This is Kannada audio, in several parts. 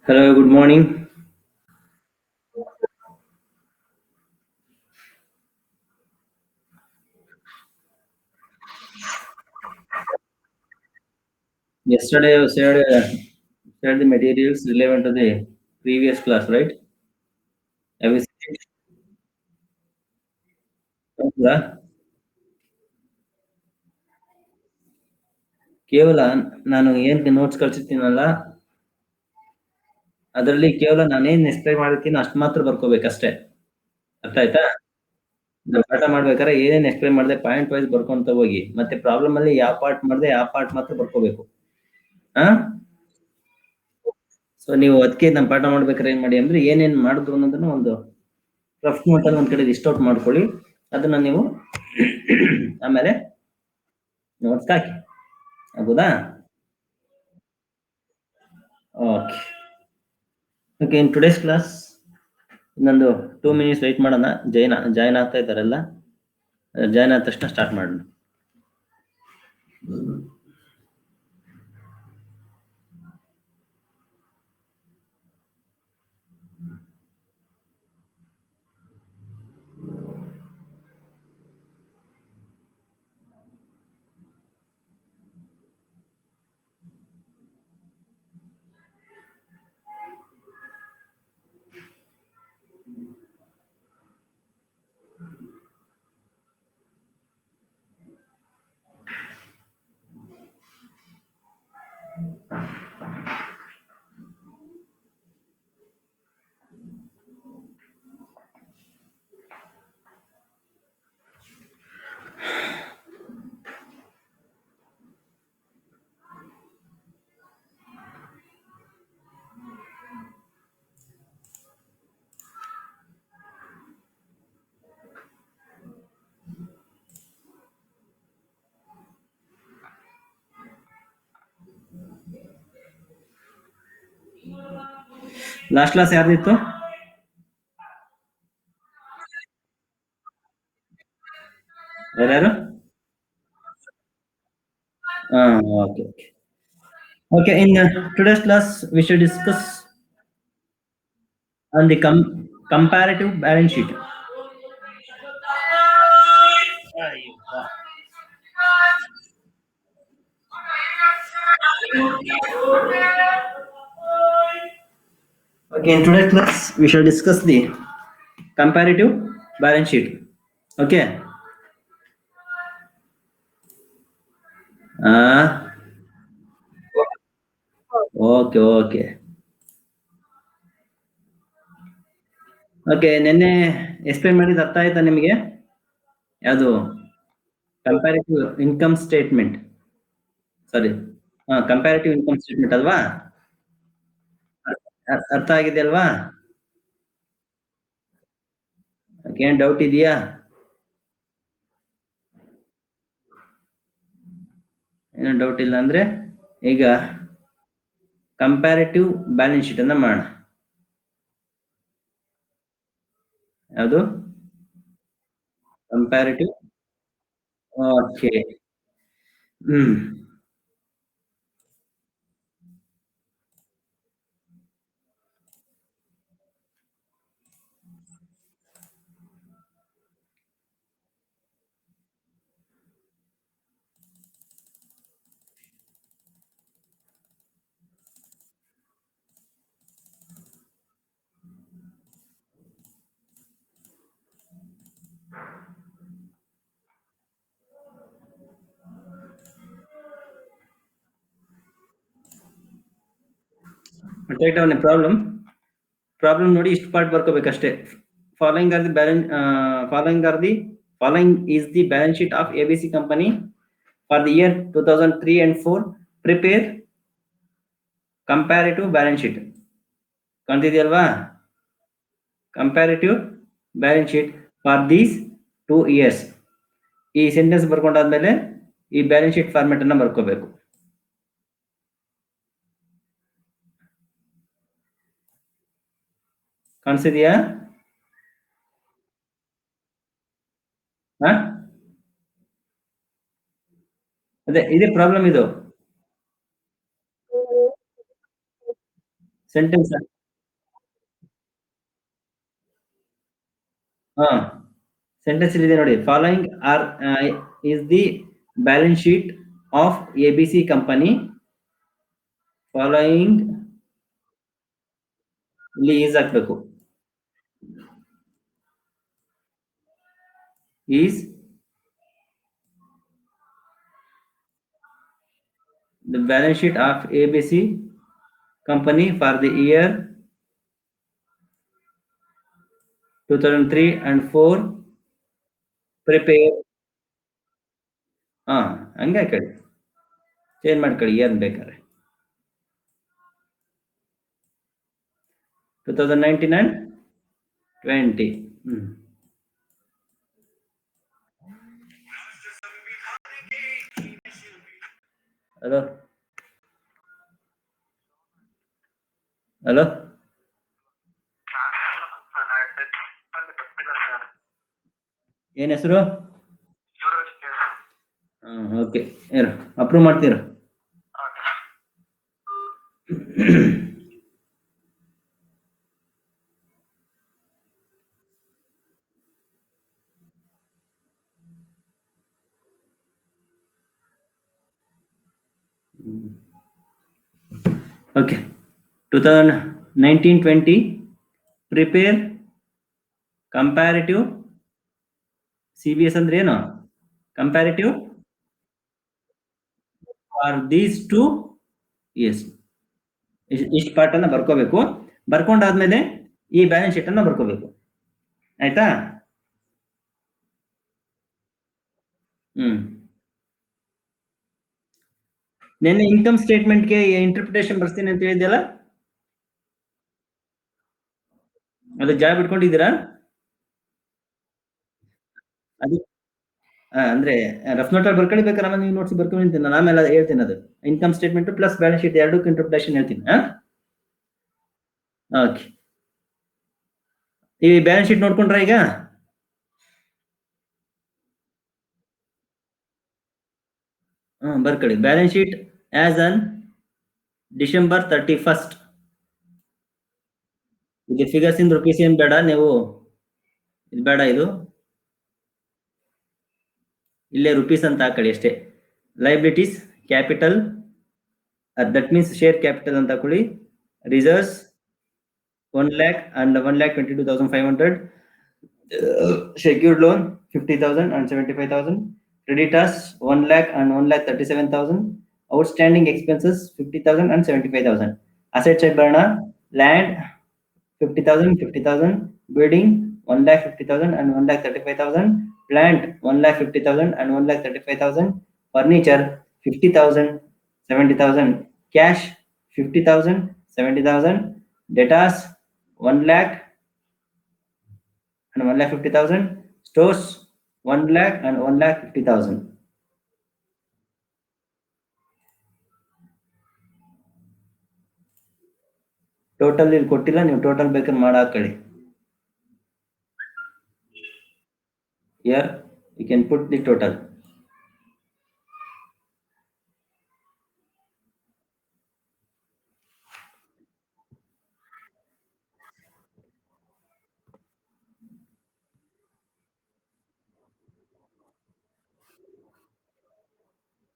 Hello, good morning. Yesterday you said the materials relevant to the previous class, right? Have you seen it? ಹೌದಾ? ಕೇವಲ ನಾನು ಏನ್ ನೋಟ್ಸ್ ಕಳ್ಸಿರ್ತೀನಲ್ಲ, ಅದರಲ್ಲಿ ಕೇವಲ ನಾನೇನ್ ಎಕ್ಸ್ಪ್ಲೈನ್ ಮಾಡಿರ್ತೀನಿ ಅಷ್ಟು ಮಾತ್ರ ಬರ್ಕೋಬೇಕಷ್ಟೇ. ಅರ್ಥ ಆಯ್ತಾ? ನಾವು ಪಾಠ ಮಾಡ್ಬೇಕಾದ್ರೆ ಏನೇನ್ ಎಕ್ಸ್ಪ್ಲೈನ್ ಮಾಡಿದೆ ಪಾಯಿಂಟ್ ವೈಸ್ ಬರ್ಕೊಂತ ಹೋಗಿ. ಮತ್ತೆ ಪ್ರಾಬ್ಲಮ್ ಅಲ್ಲಿ ಯಾವ ಪಾರ್ಟ್ ಮಾಡಿದೆ ಆ ಪಾರ್ಟ್ ಮಾತ್ರ ಬರ್ಕೋಬೇಕು. ಹಾ? ಸೊ ನೀವು ಅದಕ್ಕೆ ನಾನು ಪಾಠ ಮಾಡ್ಬೇಕಾದ್ರೆ ಏನ್ ಮಾಡಿ ಅಂದ್ರೆ ಏನೇನ್ ಮಾಡಿದ್ರು ಅನ್ನೋದನ್ನ ಒಂದು ರಫ್ ನೋಟ್ ಅಲ್ಲಿ ಒಂದ್ ಕಡೆ ಲಿಸ್ಟ್ ಔಟ್ ಮಾಡ್ಕೊಳ್ಳಿ. ಅದನ್ನ ನೀವು ಆಮೇಲೆ ನೋಟ್ಸ್ ಹಾಕಿ. ಆಗ್ಬೋದಾ? Okay. Okay, in today's class ಇನ್ನೊಂದು 2 minutes ವೆಯ್ಟ್ ಮಾಡೋಣ. ಜಾಯ್ನ್ ಆಗ್ತಾ ಇದ್ದಾರೆಲ್ಲ. ಜಾಯ್ನ್ ಆದ ತಕ್ಷಣ ಸ್ಟಾರ್ಟ್ ಮಾಡೋಣ. ಲಾಸ್ಟ್ ಕ್ಲಾಸ್ ಯಾರ್ದಿತ್ತು? ಯಾರ್ಯಾರು? Okay okay. Okay, in today's class we should discuss on the comparative balance sheet. Okay, in today's class, we shall discuss the comparative balance sheet. Okay. Uh, okay, okay. Okay, ನಿನ್ನೆ ಎಕ್ಸ್ಪ್ಲೇನ್ ಮಾಡಿದ ಅರ್ಥ ಆಯ್ತಾ ನಿಮಗೆ? ಯಾವುದು ಕಂಪ್ಯಾರಿಟಿವ್ ಇನ್ಕಮ್ ಸ್ಟೇಟ್ಮೆಂಟ್, ಸಾರಿ, ಕಂಪ್ಯಾರಿಟಿವ್ ಇನ್ಕಮ್ ಸ್ಟೇಟ್ಮೆಂಟ್ ಅಲ್ವಾ? ಅರ್ಥ ಆಗಿದೆ ಅಲ್ವಾ? ಏನ್ ಡೌಟ್ ಇದೆಯಾ? ಏನೋ ಡೌಟ್ ಇಲ್ಲ ಅಂದ್ರೆ ಈಗ ಕಂಪ್ಯಾರಿಟಿವ್ ಬ್ಯಾಲೆನ್ಸ್ ಶೀಟ್ ಅನ್ನ ಮಾಡೋಣ. ಯಾವುದು? ಕಂಪ್ಯಾರಿಟಿವ್. ಓಕೆ. ಹ್ಮ್. ಟೇಕ್ ಡೌನ್ ಪ್ರಾಬ್ಲಮ್ ನೋಡಿ ಇಷ್ಟು ಪಾರ್ಟ್ ಬರ್ಕೋಬೇಕಷ್ಟೇ. Following are the balance following is the balance sheet of ABC company for the year 2003 and 4. Prepare comparative balance sheet. ಕಾಣ್ತಿದೆಯಲ್ವಾ? Comparative balance sheet for these 2 years. ಈ ಸೆಂಟೆನ್ಸ್ ಬರ್ಕೊಂಡಾದ್ಮೇಲೆ ಈ ಬ್ಯಾಲೆನ್ಸ್ ಶೀಟ್ ಫಾರ್ಮೆಟ್ ಅನ್ನ ಬರ್ಕೋಬೇಕು. ಕಾಣಿಸಿದೆಯಾ? ಅದೇ ಇದೇ ಪ್ರಾಬ್ಲಮ್ ಇದು. ಸೆಂಟೆನ್ಸ್. ಹಾ, ಸೆಂಟೆನ್ಸ್ ಇದೆ ನೋಡಿ. Following are is the balance sheet of ABC company. Following ಇಲ್ಲಿ ಈಸ್ ಹಾಕ್ಬೇಕು. Is the balance sheet of ABC company for the year 2003 and 4 prepare. ಹಾ, ಹಂಗೆ ಹಾಕೊಳ್ಳಿ, ಚೇಂಜ್ ಮಾಡ್ಕೊಳ್ಳಿ ಏನ್ ಬೇಕಾದ್ರೆ. 2019 and 20. ಹಲೋ ಹಲೋ, ಏನ್ ಹೆಸರು? ಓಕೆ, ಏನು ಅಪ್ರೂವ್ ಮಾಡ್ತೀರಾ? ಓಕೆ. 2019-20 prepare comparative. CBS ಅಂದ್ರೆ ಏನು? Comparative for these two years. ಇಷ್ಟು ಪಾರ್ಟ್ ಅನ್ನ ಬರ್ಕೋಬೇಕು. ಬರ್ಕೊಂಡಾದ್ಮೇಲೆ ಈ ಬ್ಯಾಲೆನ್ಸ್ ಶೀಟ್ ಅನ್ನ ಬರ್ಕೋಬೇಕು. ಆಯ್ತಾ? ನೆನ್ನೆ ಇನ್ಕಮ್ ಸ್ಟೇಟ್ಮೆಂಟ್ಗೆ ಇಂಟರ್ಪ್ರಿಟೇಷನ್ ಬರ್ತೀನಿ ಅಂತ ಹೇಳಿದ್ಯಲ್ಲ, ಅದು ಜಾಬ್ ಇಟ್ಕೊಂಡಿದ್ದೀರಾ? ಅದು ಅಂದ್ರೆ ರಫ್ ನೋಟ್ ಬರ್ಕೊಳ್ಳಿ, ಬೇಕಾದ್ರೆ ಆಮೇಲೆ ನೀವು ನೋಟ್ಸ್ ಬರ್ಕೊಂಡಿದ್ದೀನಿ ನಾನು, ಆಮೇಲೆ ಹೇಳ್ತೀನಿ. ಅದು income statement plus balance sheet ಎರಡಕ್ಕೂ ಇಂಟರ್ಪ್ರಿಟೇಷನ್ ಹೇಳ್ತೀನಿ. ಓಕೆ, ಈ ಬ್ಯಾಲೆನ್ಸ್ ಶೀಟ್ ನೋಡ್ಕೊಂಡ್ರ ಈಗ? ಬರ್ಕೊಳ್ಳಿ. Balance sheet as an December 31. ಇದು ಫಿಗರ್ಸ್ ಇನ್ ರುಪೀಸ್ ಏನ್ ಬೇಡ, ನೀವು ಇದು ಬೇಡ, ಇದು ಇಲ್ಲೇ ರುಪೀಸ್ ಅಂತ ಹಾಕೊಳ್ಳಿ ಅಷ್ಟೇ. Liabilities capital, that means share capital ಅಂತ ಹಾಕೊಳ್ಳಿ. Reserves 1 lakh and 1,22,500. Secured loan 50,000 and 75,000. Creditors 1 lakh and 1,37,000. Outstanding expenses 50,000 and 75,000. Asset side burner, land 50,000, 50,000. Building 1,50,000 and 1,35,000. Plant 1,50,000 and 1,35,000. Furniture 50,000, 70,000. Cash 50,000, 70,000. Debtors 1 lakh and 1,50,000. Stores 1 lakh and 1,50,000. Total ಇಲ್ಲಿ ಕೊಟ್ಟಿಲ್ಲ, ನೀವು ಟೋಟಲ್ ಬೇಕಾದ್ರೆ ಮಾಡಿ ಹಾಕೊಳ್ಳಿ. Here you can put the total.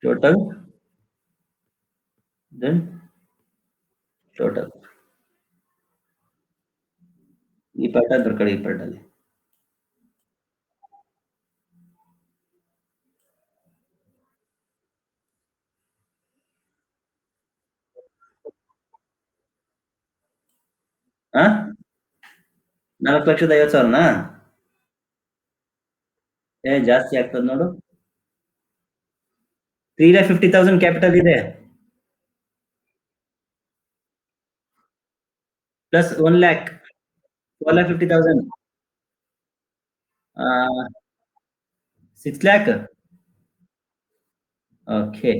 Total, then total. ಈ ಪಾಠ ಬರ್ಕೊಳ್ಳಿ, ಈ ಪಾಠಲ್ಲಿ. ಹಾ, 4,50,000. ಜಾಸ್ತಿ ಆಗ್ತದೆ ನೋಡು. 3,50,000 ಕ್ಯಾಪಿಟಲ್ ಇದೆ, ಪ್ಲಸ್ 1 lakh 4,50,000. 6 lakh. ಓಕೆ.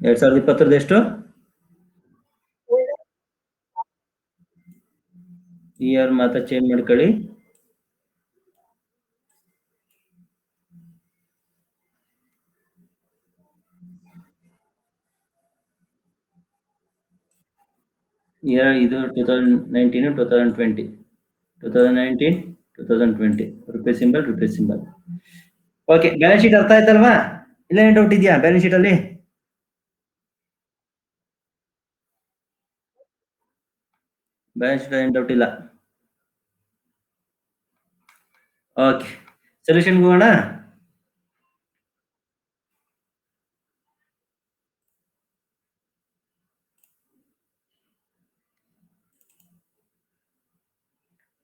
2020 ಎಷ್ಟು? ಇಯರ್ ಮಾತ್ರ ಚೇಂಜ್ ಮಾಡ್ಕೊಳ್ಳಿ. ಇಯರ್ ಇದು 2019 2020 2019 2020 rupees symbol. Okay, balance sheet ಅರ್ಥ ಆಯ್ತಲ್ವಾ? ಇಲ್ಲ ಏನು ಡೌಟ್ ಇದೆಯಾ ಬ್ಯಾಲೆನ್ಸ್ ಶೀಟ್ ಅಲ್ಲಿ? ಬ್ಯಾಲೆನ್ಸ್ ಶೀಟ್ ಏನು ಡೌಟ್ ಇಲ್ಲ. ಓಕೆ, ಸೊಲ್ಯೂಷನ್ ಹೋಗೋಣ.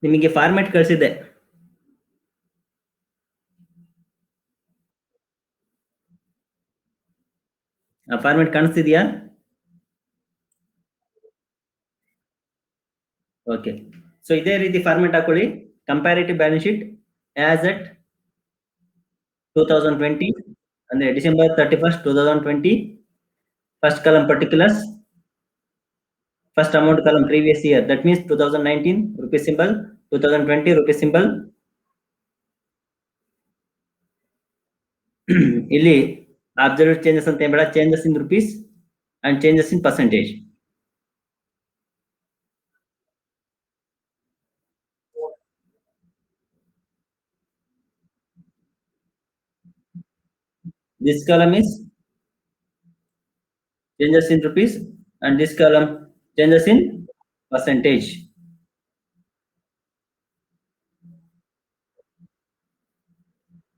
ನಿಮಗೆ ಫಾರ್ಮ್ಯಾಟ್ ಕಳಿಸಿದ್ದೆ. ಆ ಫಾರ್ಮ್ಯಾಟ್ ಕಾಣಿಸ್ತಿದ್ಯಾ? ಓಕೆ, ಸೊ ಇದೇ ರೀತಿ ಫಾರ್ಮ್ಯಾಟ್ ಹಾಕೊಳ್ಳಿ. Comparative balance sheet as at 2020 ಅಂದ್ರೆ December 31st 2020. First column particulars, first amount column previous year, that means 2019 rupees symbol, 2020 rupees symbol. ಇಲ್ಲಿ observed changes ಅಂತ ಬೇಡ, changes in rupees and changes in percentage. This column is changes in rupees and this column changes in percentage.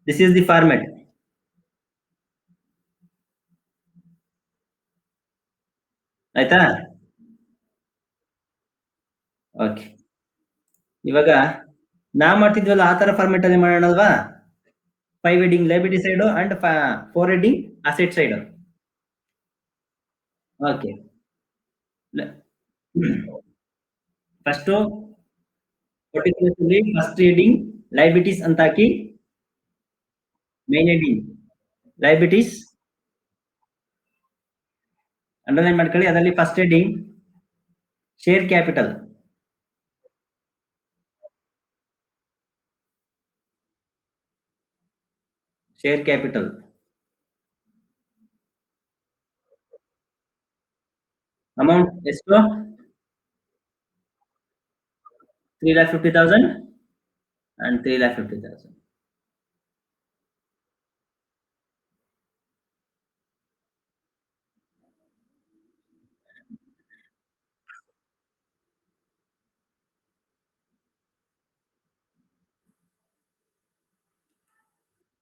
This is the format. ಆಯ್ತಾ? ಓಕೆ, ಇವಾಗ ನಾ ಮಾಡ್ತಿದ್ವಲ್ಲ ಆ ತರ ಫಾರ್ಮೆಟ್ ಅಲ್ಲಿ ಮಾಡೋಣ ಅಲ್ವಾ? 5 heading liability side and 4 heading asset side. Okay, first particularly first heading liabilities ಅಂತ ಹಾಕಿ, ಮೇನ್ ಹೆಡಿಂಗ್ ಲೈಬಿಲಿಟೀಸ್ ಅಂಡರ್ಲೈನ್ ಮಾಡ್ಕೊಳ್ಳಿ. ಅದರಲ್ಲಿ first heading share capital, share capital amount ಎಷ್ಟು? 3,50,000 and 3,50,000.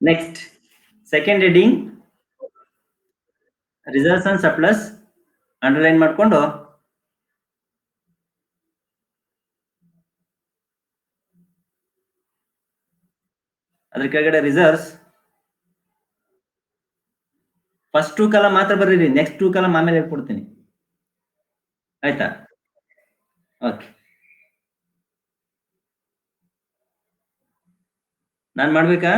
Next second heading reserves and surplus underline ಮಾಡ್ಕೊಂಡು ಅದ್ರ ಕೆಳಗಡೆ ರಿಸರ್ವ್ಸ್ ಫಸ್ಟ್ 2 ಕಾಲಮ್ ಮಾತ್ರ ಬರೀರಿ, ನೆಕ್ಸ್ಟ್ 2 ಕಾಲಮ್ ಆಮೇಲೆ ಹೇಳ್ಕೊಡ್ತೀನಿ. ಆಯ್ತಾ? ಓಕೆ, ನಾನು ಮಾಡ್ಬೇಕಾ?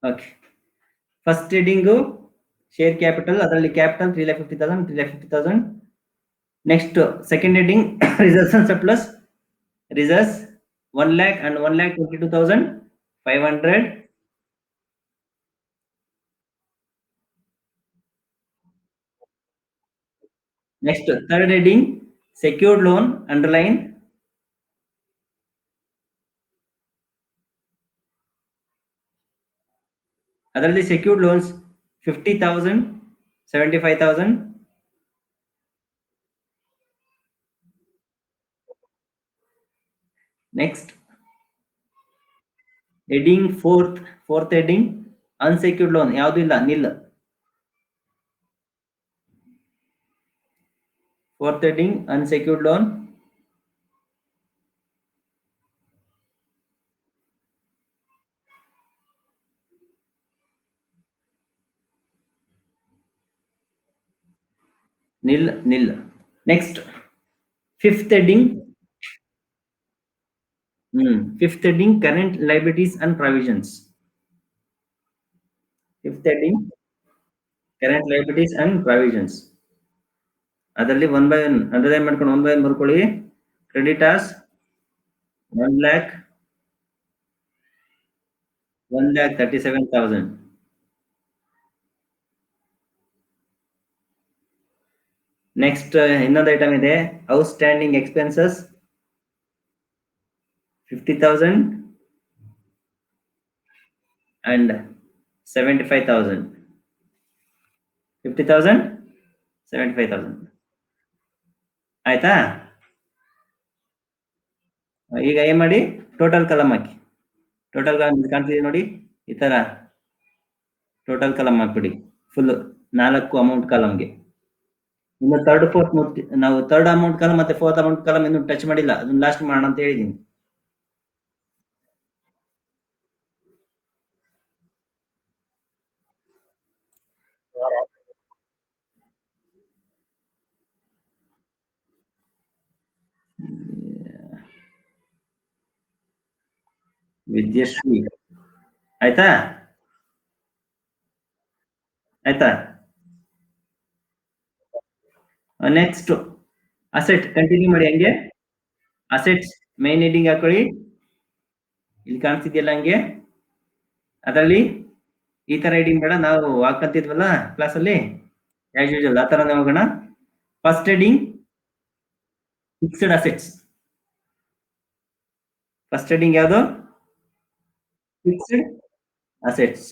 Okay, first heading share capital, ಅದರಲ್ಲಿ capital 3,50,000 3,50,000. Next second heading reserves and surplus, reserves 1 lakh and 1,22,500. Next third heading secured loan underline, ಅದರಲ್ಲಿ secured loans 50,000 75,000. Next heading fourth heading unsecured loan ಯಾವುದು ಇಲ್ಲ, nil. Fourth heading unsecured loan, nil. Next fifth heading current liabilities and provisions. Fifth heading current liabilities and provisions, ಅದರಲ್ಲಿ 1 by 1 ಅಂಡರ್ಲೈನ್ ಮಾಡ್ಕೊಂಡು 1 by 1 ಬರ್ಕೊಳ್ಳಿ. ಕ್ರೆಡಿಟರ್ಸ್ 1,37,000. ನೆಕ್ಸ್ಟ್ ಇನ್ನೊಂದು ಐಟಮ್ ಇದೆ, ಔಟ್ಸ್ಟ್ಯಾಂಡಿಂಗ್ ಎಕ್ಸ್ಪೆನ್ಸಸ್ 50,000 and 75,000. 50,000 75,000 ಆಯ್ತಾ. ಈಗ ಏನ್ ಮಾಡಿ, ಟೋಟಲ್ ಕಲಮ್ ಹಾಕಿ. ಟೋಟಲ್ ಕಲಮ್ ಕಾಣ್ತಿದೆ ನೋಡಿ, ಈ ತರ ಟೋಟಲ್ ಕಲಮ್ ಹಾಕ್ಬಿಡಿ ಫುಲ್ 4 ಅಮೌಂಟ್ ಕಾಲಮ್ಗೆ. ಇನ್ನು ಥರ್ಡ್ ಫೋರ್ತ್ ನಾವು ಥರ್ಡ್ ಅಮೌಂಟ್ ಕಾಲಮ್ ಮತ್ತೆ ಫೋರ್ತ್ ಅಮೌಂಟ್ ಕಾಲಮ್ ಇನ್ನು ಟಚ್ ಮಾಡಿಲ್ಲ, ಅದನ್ನ ಲಾಸ್ಟ್ ಮಾಡೋಣ ಅಂತ ಹೇಳಿದೀನಿ. ವಿದ್ಯಶ್ರೀ ಆಯ್ತಾ, ಆಯ್ತಾ. ನೆಕ್ಸ್ಟ್ ಅಸೆಟ್ ಕಂಟಿನ್ಯೂ ಮಾಡಿ ಹಂಗೆ. ಅಸೆಟ್ಸ್ ಮೇನ್ ಹೆಡಿಂಗ್ ಹಾಕೊಳ್ಳಿ, ಇಲ್ಲಿ ಕಾಣಿಸ್ತಿದೆಯಲ್ಲ ಹಂಗೆ. ಅದರಲ್ಲಿ ಈ ತರ ಹೆಡಿಂಗ್ ಬೇಡ, ನಾವು ಹಾಕಂತಿದ್ವಲ್ಲ ಕ್ಲಾಸ್ ಅಲ್ಲಿ ಆಸ್ ಯೂಶುವಲ್ ಆ ತರನೇ ಹೋಗೋಣ. First heading fixed assets. First heading ಯಾವುದು? Fixed assets.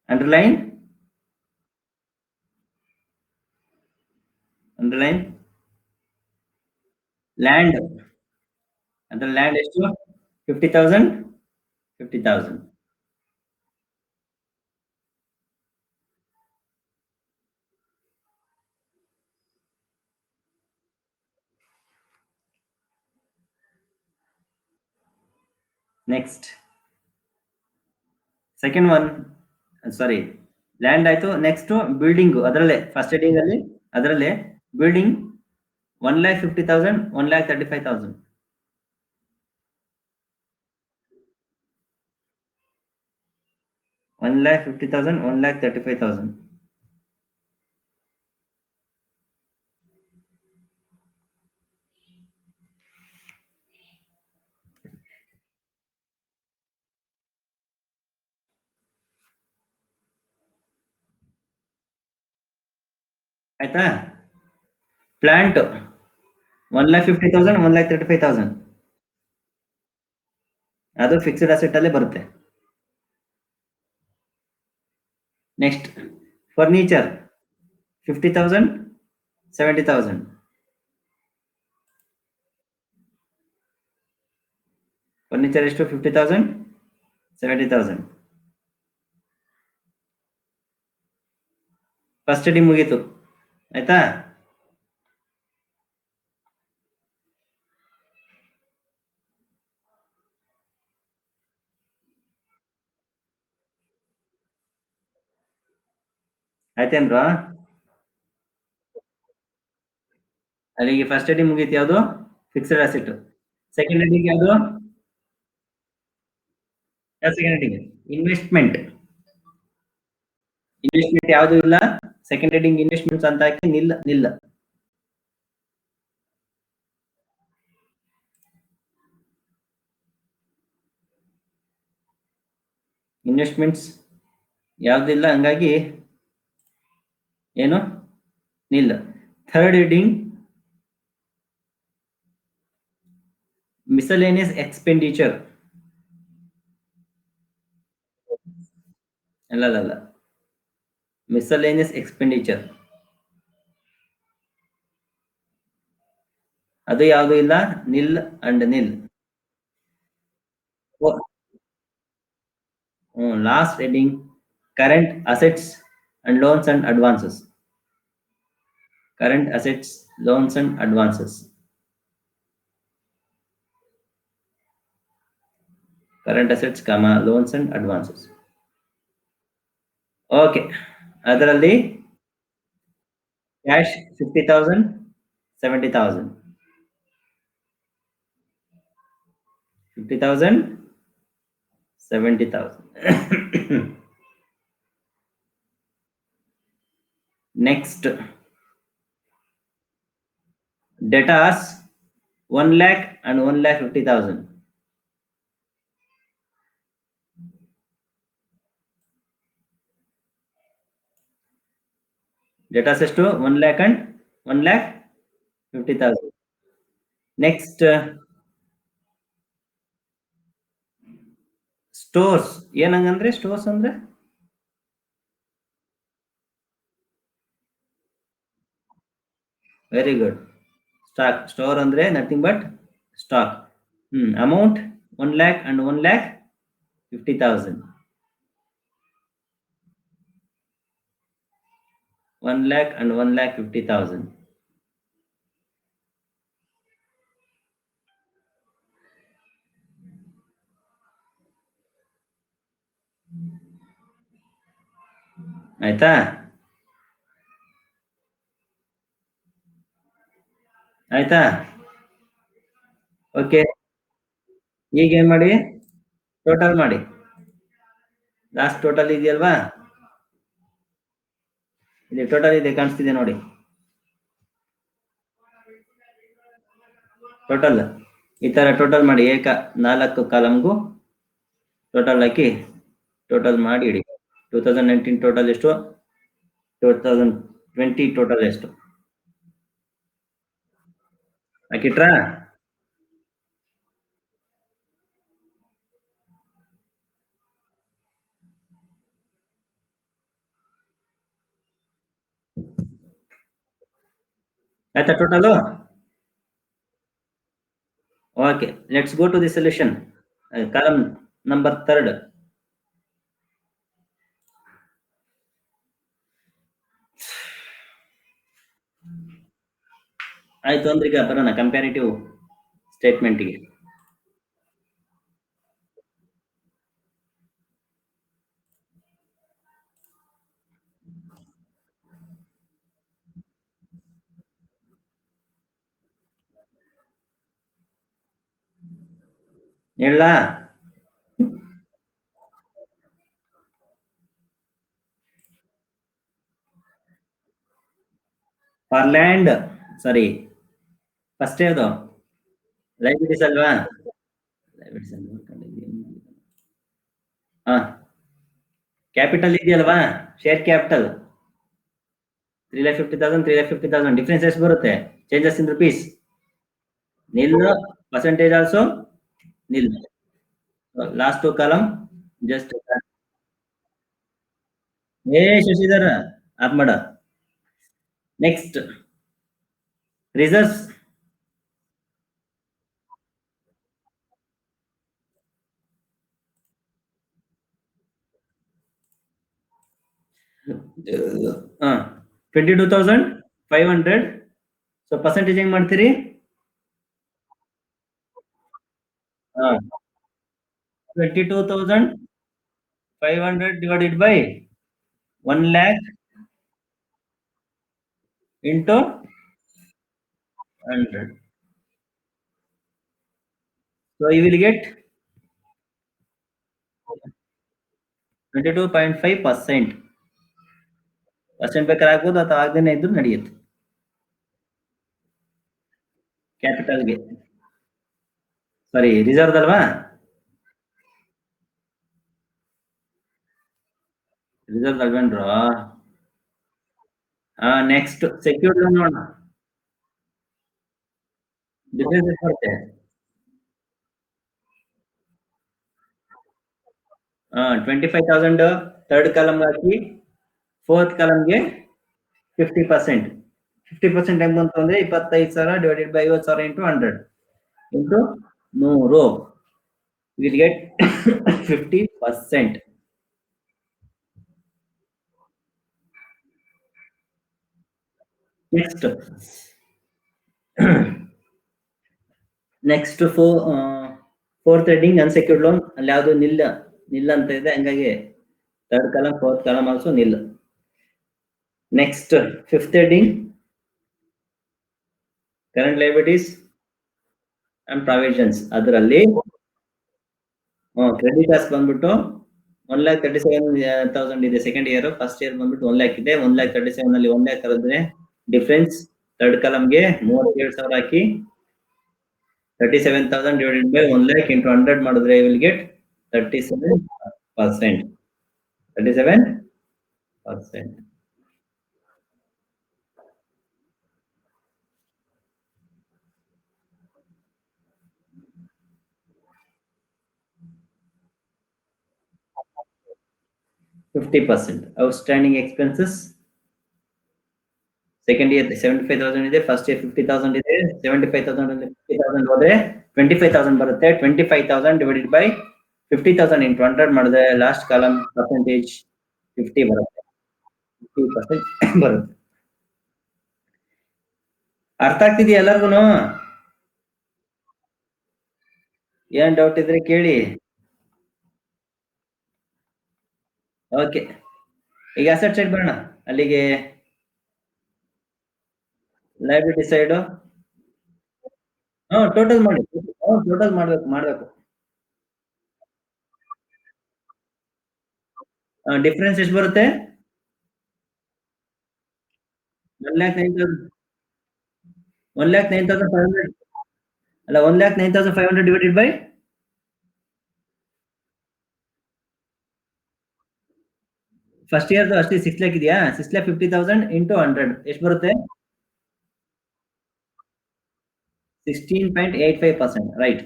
Underline land. ಅಂದ್ರೆ ಲ್ಯಾಂಡ್ ಎಷ್ಟು? 50,000 50,000. Next second one, sorry land ಆಯ್ತು. ನೆಕ್ಸ್ಟ್ ಬಿಲ್ಡಿಂಗ್, ಅದರಲ್ಲೇ ಫಸ್ಟ್ ಹೆಡಿಂಗ್ ಅಲ್ಲಿ ಅದರಲ್ಲೇ ಬಿಲ್ಡಿಂಗ್ 1,50,000 1,35,000. 1,50,000 1,35,000. ಆಯ್ತಾ. ಪ್ಲಾಂಟ್ 1,50,000 1,35,000. ಅದು ಫಿಕ್ಸ್ಡ್ ಅಸೆಟ್ ಅಲ್ಲೇ ಬರುತ್ತೆ. Next furniture 50,000 70,000. ಫರ್ನಿಚರ್ ಎಷ್ಟು? 50,000 70,000. ಫಸ್ಟ್ ಹೆಡಿಂಗ್ ಮುಗೀತು, ಆಯ್ತಾ. ಆಯ್ತೇನ್ರಾ? ಅಲ್ಲಿಗೆ ಫಸ್ಟ್ ಹೆಡಿಂಗ್ ಮುಗೀತು. ಯಾವುದು? Fixed asset. ಸೆಕೆಂಡ್ ಹೆಡಿಂಗ್ ಯಾವುದು? Second heading investment. ಇನ್ವೆಸ್ಟ್ಮೆಂಟ್ ಯಾವುದು ಇಲ್ಲ. ಸೆಕೆಂಡ್ ಹೆಡಿಂಗ್ ಇನ್ವೆಸ್ಟ್ಮೆಂಟ್ಸ್ ಅಂತ ಹಾಕಿ ನಿಲ್ಲ ನಿಲ್ಲ. ಇನ್ವೆಸ್ಟ್ಮೆಂಟ್ಸ್ ಯಾವುದಿಲ್ಲ, ಹಂಗಾಗಿ ಏನು ನಿಲ್ಲ. Third heading miscellaneous expenditure. ಅಲ್ಲ, ಮಿಸಲೇನಿಯಸ್ ಎಕ್ಸ್ಪೆಂಡಿಚರ್ ಅದು ಯಾವುದು ಇಲ್ಲ. Nil and nil. Last heading current assets and loans and advances. Current assets, loans and advances. Current assets, loans and advances. Okay. ಅದರಲ್ಲಿ cash 50,000 70,000. 50,000 70,000. Next, debtors 1 lakh and 1,50,000. Debtors ಎಷ್ಟು? 1 lakh and 1,50,000. Next, ಸ್ಟೋರ್ಸ್ ಏನಂಗಂದ್ರೆ ಸ್ಟೋರ್ಸ್ ಅಂದ್ರೆ ವೆರಿ ಗುಡ್. ಸ್ಟಾಕ್ ಸ್ಟೋರ್ ಅಂದ್ರೆ nothing but stock. Amount 1 lakh and 1,50,000. 1 lakh and 1,50,000. ಆಯ್ತಾ? ಆಯ್ತಾ? ಓಕೆ. ಈಗ ಏನ್ ಮಾಡಿ, ಟೋಟಲ್ ಮಾಡಿ. ಲಾಸ್ಟ್ ಟೋಟಲ್ ಇದೆಯಲ್ವಾ, ಇಲ್ಲಿ ಟೋಟಲ್ ಇದೆ ಕಾಣಿಸ್ತಿದೆ ನೋಡಿ. ಟೋಟಲ್ ಈ ತರ ಟೋಟಲ್ ಮಾಡಿ, 4 ಕಾಲಮ್ಗೂ ಟೋಟಲ್ ಹಾಕಿ ಟೋಟಲ್ ಮಾಡಿ ಇಡಿ. 2019 ಟೋಟಲ್ ಎಷ್ಟು, 2020 ಟೋಟಲ್ ಎಷ್ಟು ಹಾಕಿಟ್ರಾ? ಆಯ್ತಾ total? Okay, let's go to the solution. Column number 3. ಆಯ್ತು ಅಂದ್ರೆ ಈಗ ಬರೋಣ ಕಂಪ್ಯಾರಿಟಿವ್ ಸ್ಟೇಟ್ಮೆಂಟ್ಗೆ. ಹೇಳ ಫಾರ್ ಲ್ಯಾಂಡ್, ಸಾರಿ ಫಸ್ಟ್ ಯಾವುದು ಲೈಬಿಲಿಟೀಸ್ ಅಲ್ವಾ? ಹಾ, ಕ್ಯಾಪಿಟಲ್ ಇದೆಯಲ್ವಾ, ಶೇರ್ ಕ್ಯಾಪಿಟಲ್ 3,50,000, 3,50,000. ಡಿಫ್ರೆನ್ಸ್ ಎಷ್ಟು ಬರುತ್ತೆ? Changes in rupees nil, percentage also nil. Last column just Shashidhara off ಮಾಡ. Next reserves. ಹಾ, 22,500. ಸೊ ಪರ್ಸೆಂಟೇಜ್ ಹೆಂಗ್ ಮಾಡ್ತೀರಿ? 22,500 divided by 1 lakh into 100. So you will get 22.5%. Percent ಬೇಕಾದ್ರೆ ಆಗ್ಬೋದು ಅಥವಾ ಆಗದೇನೆ ಇದ್ರು ನಡೆಯುತ್ತೆ. ಕ್ಯಾಪಿಟಲ್ಗೆ, ಸಾರಿ ರಿಸರ್ವ್ ಅಲ್ವಾ? ರಿಸರ್ವ್ ಅಲ್ವೇನ್ರು? ನೆಕ್ಸ್ಟ್ ಸೆಕ್ಯೂರ್ಡ್ ಲೋನ್ ನೋಡೋಣ. ಡಿಫ್ರೆನ್ಸ್ ಎಷ್ಟು ಬರುತ್ತೆ? 25,000 ಥರ್ಡ್ ಕಾಲಮ್ ಹಾಕಿ, ಫೋರ್ತ್ ಕಾಲಮ್ಗೆ 50%. 50% ಹೆಂಗ್ ಬಂತು ಅಂದ್ರೆ 25,000 divided by 50,000 into 100 into 100. Will get 50%. Next next fourth heading unsecured loan. ಅಲ್ಲಿ ಯಾವ್ದು ನಿಲ್ ಅಂತ ಇದೆ, ಹಂಗಾಗಿ third column fourth column also nil. Next fifth heading current liabilities and provisions. ಅದರಲ್ಲಿ ಕ್ರೆಡಿಟರ್ಸ್ ಬಂದ್ಬಿಟ್ಟು 1,37,000 ಇದೆ ಸೆಕೆಂಡ್ ಇಯರ್. ಫಸ್ಟ್ ಇಯರ್ ಬಂದ್ಬಿಟ್ಟು 1 lakh ಇದೆ. 1,37,000 ಅಲ್ಲಿ 1 lakh ಕರೆದ್ರೆ ಡಿಫ್ರೆನ್ಸ್ ಥರ್ಡ್ ಕಾಲಮ್ಗೆ 37,000 ಹಾಕಿ 37,000 ಡಿವೈಡೆಡ್ ಬೈ 1 lakh ಇಂಟು 100 ಮಾಡಿದ್ರೆ will get 37%. 37%. 50%. Outstanding expenses. Second year 75,000 ಇದೆ, ಫಸ್ಟ್ ಇಯರ್ 50,000 ಇದೆ. 75,000 ಅಲ್ಲಿ 50,000 ಹೋದ್ರೆ 25,000 ಬರುತ್ತೆ. 25,000 ಡಿವೈಡೆಡ್ ಬೈ 50,000 ಇಂಟು 100 ಮಾಡಿದ್ರೆ ಲಾಸ್ಟ್ ಕಾಲಮ್ ಪರ್ಸೆಂಟೇಜ್ 50 ಬರುತ್ತೆ. 50% ಬರುತ್ತೆ. ಅರ್ಥ ಆಗ್ತಿದೆಯಾ ಎಲ್ಲರಿಗೂ? ಏನ್ ಡೌಟ್ ಇದ್ರೆ ಕೇಳಿ. ಓಕೆ, ಈಗ ಅಸೆಟ್ ಸೈಡ್ ಬರೋಣ. ಅಲ್ಲಿಗೆ ಲಯಬಿಲಿಟಿ ಸೈಡ್ ಟೋಟಲ್ ಮಾಡಿ. ಟೋಟಲ್ ಮಾಡ್ಬೇಕು. ಡಿಫ್ರೆನ್ಸ್ ಎಷ್ಟು ಬರುತ್ತೆ? 1,09,000. 1,09,500 ಅಲ್ಲ, 1,09,500 ಡಿವೈಡೆಡ್ ಬೈ ಫಸ್ಟ್ ಇಯರ್ದು ಅಷ್ಟೇ 6 ಲ್ಯಾಕ್ ಇದೆಯಾ? 6,50,000 ಇಂಟು 100 ಎಷ್ಟು ಬರುತ್ತೆ? 16.85%. ರೈಟ್.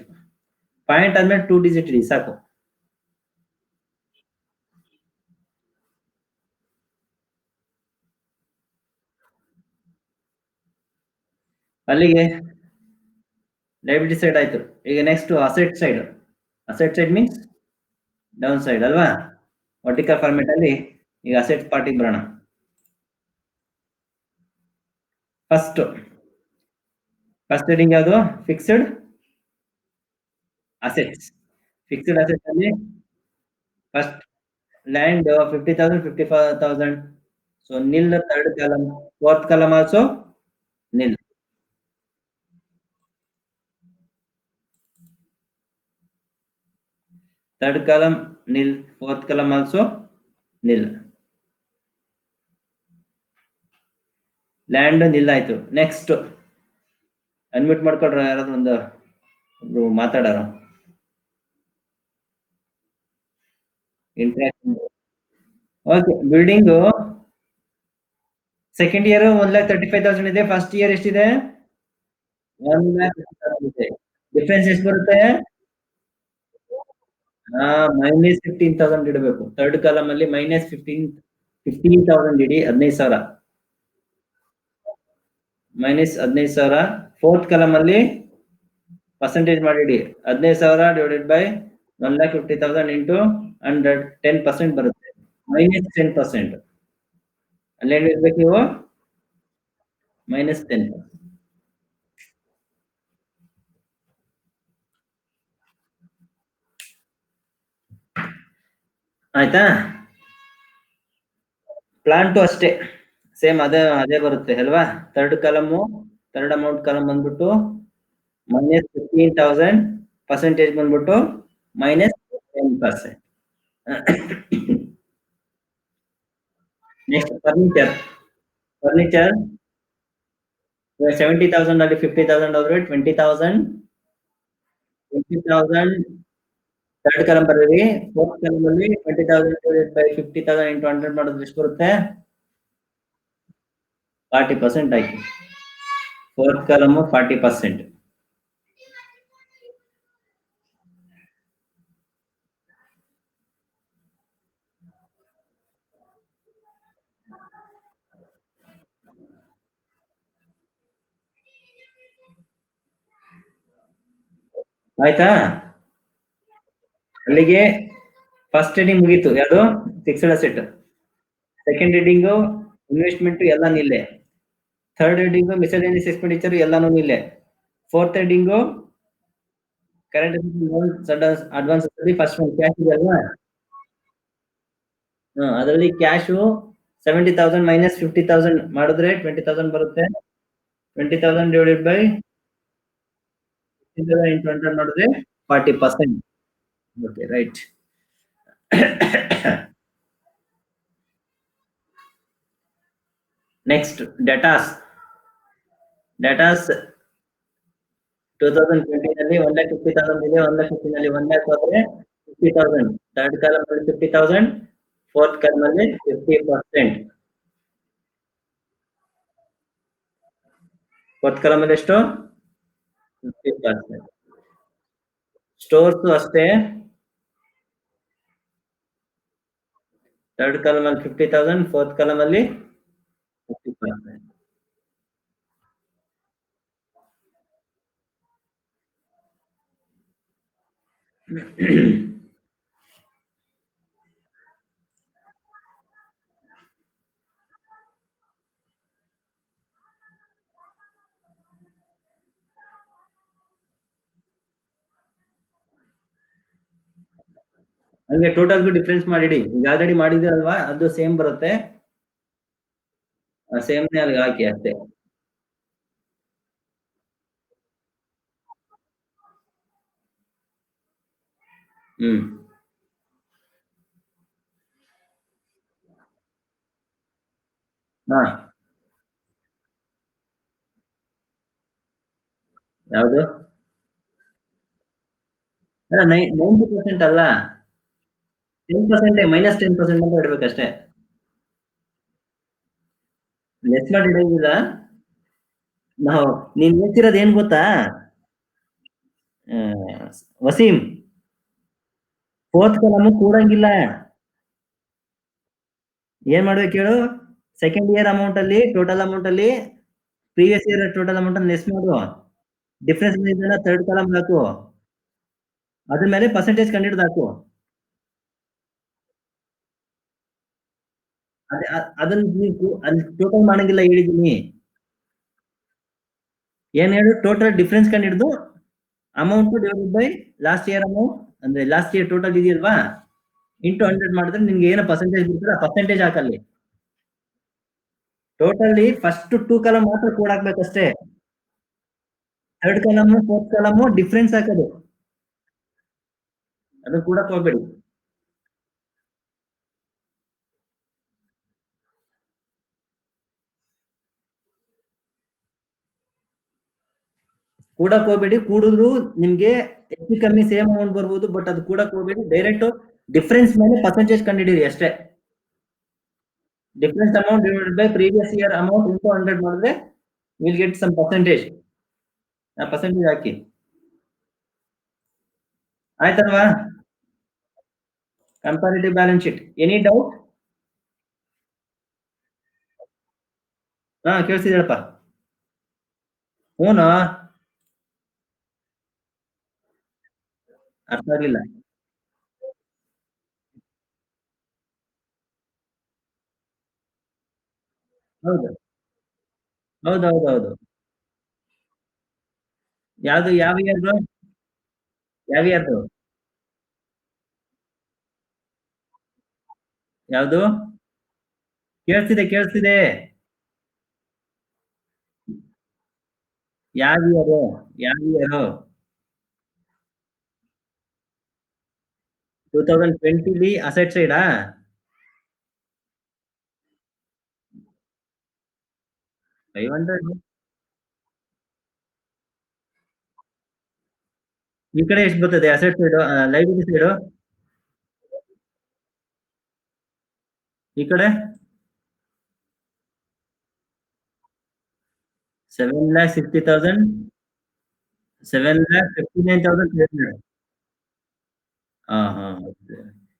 ಪಾಯಿಂಟ್ ಆದ್ಮೇಲೆ 2 ಡಿಜಿಟ್ ಇಡಿ ಸಾಕು. ಅಲ್ಲಿಗೆ ಲಯಬಿಲಿಟಿ ಸೈಡ್ ಆಯ್ತು. ಈಗ next asset side. Asset side means down side ಅಲ್ವಾ? ವರ್ಟಿಕಲ್ ಫಾರ್ಮೆಟ್ ಅಲ್ಲಿ ಈಗ ಅಸೆಟ್ ಪಾರ್ಟಿಗೆ ಬರೋಣ. ಫಸ್ಟ್ ಹೆಡಿಂಗ್ ಯಾವುದು? Fixed assets. ಫಿಕ್ಸ್ಡ್ ಅಸೆಟ್ಸ್ ಅಲ್ಲಿ first land 50,000, 55,000. So nil third column, fourth column also nil. Third column nil, fourth column also nil. Land nil ಆಯ್ತು. ನೆಕ್ಸ್ಟ್ ಅನ್ಮ್ಯೂಟ್ ಮಾಡ್ಕೊಳ್ರ, ಯಾರಾದ್ರೂ ಒಬ್ರು ಮಾತಾಡಾರ. Interaction. Okay, building second year 1,35,000 ಇದೆ. ಫಸ್ಟ್ ಇಯರ್ ಎಷ್ಟಿದೆ? 1,50,000 ಇದೆ. ಡಿಫ್ರೆನ್ಸ್ ಎಷ್ಟು ಬರುತ್ತೆ? ಮೈನಸ್ 15,000 ಇಡಬೇಕು. ಥರ್ಡ್ ಕಾಲಮ್ ಅಲ್ಲಿ ಮೈನಸ್ 15,000 ಇಡಿ. 15,000 ಮೈನಸ್ 15,000. ಫೋರ್ತ್ ಕಾಲಮ್ ಅಲ್ಲಿ ಪರ್ಸೆಂಟೇಜ್ ಮಾಡಿಡಿ. 15,000 ಡಿವೈಡೆಡ್ ಬೈ 1,50,000 ಇಂಟು 100, 10% ಬರುತ್ತೆ. ಮೈನಸ್ 10%. ಅಲ್ಲೇನು ಇರ್ಬೇಕು ನೀವು? -10%. ಆಯ್ತಾ? ಪ್ಲಾಂಟು ಅಷ್ಟೇ ಸೇಮ್ ಅದೇ ಬರುತ್ತೆ ಅಲ್ವಾ? Third column, third amount column ಬಂದ್ಬಿಟ್ಟು -15,000, ಪರ್ಸೆಂಟೇಜ್ ಬಂದ್ಬಿಟ್ಟು -10%. Next furniture. 70,000 ಅಲ್ಲಿ 50,000 ಹೋದ್ರೆ 20,000. 20,000 ಥರ್ಡ್ ಕಾಲಮ್ ಬರೀರಿ. ಫೋರ್ತ್ ಕಾಲಮ್ ಅಲ್ಲಿ 20,000 ಬೈ 50,000 ಇಂಟು 100 ಮಾಡಿದ್ರೆ ಎಷ್ಟು ಬರುತ್ತೆ? 40% ಆಯ್ತು. Fourth column 40%. ಆಯ್ತಾ? ಅಲ್ಲಿಗೆ ಫಸ್ಟ್ ಹೆಡಿಂಗ್ ಮುಗೀತು. ಯಾವುದು? Fixed asset. Second heading investment ಎಲ್ಲ ನಿಲ್ಲೆ. ಥರ್ಡ್ ಹೆಡಿಂಗು ಮಿಸಲೇನಿಯಸ್ ಎಕ್ಸ್ಪೆಂಡಿಚರ್ ಎಲ್ಲಾನು ನಿಲ್ಲೆ. Fourth heading current advance first ಒಂದು ಕ್ಯಾಶ್ ಇದೆ ಅಲ್ವಾ? ಅದರಲ್ಲಿ ಕ್ಯಾಶು 70,000 ಮೈನಸ್ 50,000 ಮಾಡಿದ್ರೆ 20,000 ಬರುತ್ತೆ. 20,000 ಡಿವೈಡೆಡ್ ಬೈ 50,000 ಇಂಟು 100 ಮಾಡಿದ್ರೆ 40%. Okay, right. Next datas. 2020 ನಲ್ಲಿ 1,50,000 ಇದೆ. 1,50,000 ನಲ್ಲಿ 1,00,000 ಹೋದ್ರೆ 50,000. ಥರ್ಡ್ ಕಾಲಮ್ ಅಲ್ಲಿ 50,000, ಫೋರ್ತ್ ಕಾಲಮ್ ಅಲ್ಲಿ 50%. ಫೋರ್ತ್ ಕಾಲಮ್ ಅಲ್ಲಿ ಎಷ್ಟು? 50%. ಸ್ಟೋರ್ಸ್ ಅಷ್ಟೇ. ಥರ್ಡ್ ಕಾಲಮ್ ಅಲ್ಲಿ 50,000, ಫೋರ್ತ್ ಕಾಲಮ್ ಅಲ್ಲಿ 50%. ಹಂಗೆ ಟೋಟಲ್ಗೂ ಡಿಫ್ರೆನ್ಸ್ ಮಾಡಿಡಿ, ಈಗ ಆಲ್ರೆಡಿ ಮಾಡಿದಿರಲ್ವಾ ಅದು ಸೇಮ್ ಬರುತ್ತೆ, ಸೇಮ್ನೇ ಅಲ್ಲಿಗೆ ಹಾಕಿ ಅಷ್ಟೇ. ಹ್ಮ್ ಹಾ ಯಾವುದು? ಅಲ್ಲ 90% ಅಲ್ಲ, 10%, -10% ಅಂತ ಇಡ್ಬೇಕಷ್ಟೇ. ಲೆಸ್ ಮಾಡಿ ಇಡೋದಿಲ್ಲ. ನಾವು ನೀನ್ ಹೇಳ್ತಿರೋದು ಏನ್ ಗೊತ್ತಾ ಆ, ವಸೀಂ, ಫೋರ್ತ್ ಕಾಲಮ್ ಕೂಡಂಗಿಲ್ಲ. ಏನ್ ಮಾಡ್ಬೇಕು ಹೇಳು, ಸೆಕೆಂಡ್ ಇಯರ್ ಅಮೌಂಟ್ ಅಲ್ಲಿ ಟೋಟಲ್ ಅಮೌಂಟ್ ಅಲ್ಲಿ ಪ್ರೀವಿಯಸ್ ಇಯರ್ ಟೋಟಲ್ ಅಮೌಂಟ್ ಅನ್ನು ಲೆಸ್ ಮಾಡು, ಡಿಫ್ರೆನ್ಸ್ ಇದೆಲ್ಲ ಥರ್ಡ್ ಕಾಲಮ್ ಹಾಕು, ಅದ್ರ ಮೇಲೆ ಪರ್ಸೆಂಟೇಜ್ ಕಂಡಿಡ್ದು ಹಾಕು. ಅದನ್ನ ನೀವು ಅಲ್ಲಿ ಟೋಟಲ್ ಮಾಡಂಗಿಲ್ಲ ಹೇಳಿದೀನಿ. ಏನ್ ಹೇಳು, ಟೋಟಲ್ ಡಿಫ್ರೆನ್ಸ್ ಕಂಡಿಡ್ದು amount divided by last year amount, ಅಂದ್ರೆ ಲಾಸ್ಟ್ ಇಯರ್ ಟೋಟಲ್ ಇದೆಯಲ್ವಾ ಇಂಟು 100 ಮಾಡಿದ್ರೆ ನಿನ್ಗೆ ಏನೋ ಪರ್ಸೆಂಟೇಜ್ ಬರ್ತದೆ, ಆ ಪರ್ಸೆಂಟೇಜ್ ಹಾಕಲ್ಲಿ. ಟೋಟಲಿ ಫಸ್ಟ್ 2 ಕಾಲಮ್ ಮಾತ್ರ ಕೋಡ್ ಹಾಕ್ಬೇಕಷ್ಟೇ, third column fourth column difference ಹಾಕೋದು, ಅದು ಕೂಡ ಹೋಗ್ಬೇಡಿ. ಕೂಡಕ್ ಹೋಗ್ಬೇಡಿ, ಕೂಡಿದ್ರು ನಿಮ್ಗೆ ಹೆಚ್ಚು ಕಮ್ಮಿ ಸೇಮ್ ಅಮೌಂಟ್ ಬರ್ಬೋದು, ಬಟ್ ಅದು ಕೂಡಕ್ ಹೋಗ್ಬೇಡಿ, ಡೈರೆಕ್ಟ್ ಡಿಫ್ರೆನ್ಸ್ ಮೇಲೆ ಪರ್ಸೆಂಟೇಜ್ ಕಂಡಿಡೀರಿ ಅಷ್ಟೇ. Difference amount divided by previous year amount into 100 ಮಾಡಿದ್ರೆ ವಿಲ್ ಗೆಟ್ ಸಮ್ ಪರ್ಸೆಂಟೇಜ್, ಆ ಪರ್ಸೆಂಟೇಜ್ ಹಾಕಿ. ಆಯ್ತಲ್ವಾ? Comparative balance sheet, any doubt? ಹಾ ಕೇಳಿಸಿದೆಯಪ್ಪ. ಹೂನಾ, ಅರ್ಥ ಆಗ್ಲಿಲ್ಲ. ಹೌದು ಹೌದೌದೌದು. ಯಾವ್ದು, ಯಾವ ಇಯರ್ದು? ಯಾವ ಇಯರ್ದು? ಯಾವ್ದು? ಕೇಳಿಸ್ತಿದೆ ಕೇಳಿಸ್ತಿದೆ. ಯಾವ ಇಯರು? ಯಾವ ಇಯರು? 2020 ಅಸೆಟ್ ಸೈಡಾ? $500. ಈ ಕಡೆ ಎಷ್ಟು ಬರ್ತದೆ ಅಸೆಟ್ ಸೈಡ್, ಲೈಬ್ರರಿ ಸೈಡ್ ಈ ಕಡೆ? 7,60,000, 7,59,300. ಹಾ ಹಾ.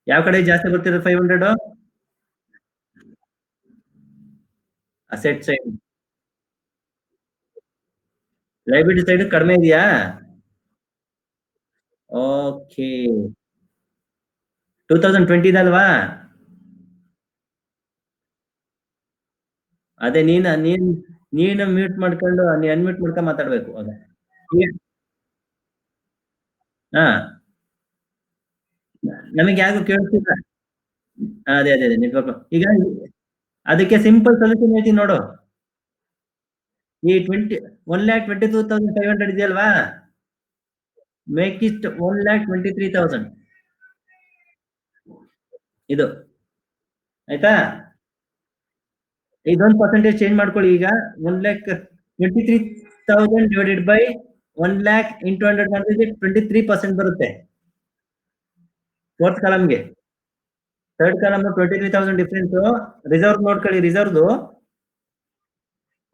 ಯಾವ ಕಡೆ ಜಾಸ್ತಿ ಬರ್ತಿರೋದು 500? Asset side. ಲೈಬ್ರರಿ ಸೈಡ್ ಕಡಿಮೆ ಇದೆಯಾ? ಓಕೆ. 2020 ಅದೇ ನೀನು ಮ್ಯೂಟ್ ಮಾಡ್ಕೊಂಡು ನೀ ಅನ್ಮ್ಯೂಟ್ ಮಾಡ್ಕೊಂಡು ಮಾತಾಡ್ಬೇಕು ಅದ. ಹಾ, ನಮಗೆ ಯಾರು ಕೇಳಿಸ್ತಿಲ್ಲ. ಅದೇ ಅದೇ ಅದೇ ನೆಟ್ವರ್ಕ್. ಈಗ ಅದಕ್ಕೆ ಸಿಂಪಲ್ ಸೊಲ್ಯೂಷನ್ ಹೇಳ್ತೀನಿ ನೋಡು. ಈ 1,22,500 ಇದೆಯಲ್ವಾ, ಮೇಕ್ ಇಟ್ 1,23,000. ಇದು ಆಯ್ತಾ? ಇದೊಂದು ಪರ್ಸೆಂಟೇಜ್ ಚೇಂಜ್ ಮಾಡ್ಕೊಳ್ಳಿ. ಈಗ 1,23,000 ಡಿವೈಡೆಡ್ ಬೈ 1,00,000 ಇಂಟು 100 ಮಾಡಿದ್ರೆ 23% ಬರುತ್ತೆ ಫೋರ್ತ್ ಕಾಲಮ್ಗೆ. Third column 23,000 difference. ರಿಸರ್ವ್ ನೋಡ್ಕೊಳ್ಳಿ, ರಿಸರ್ವ್ದು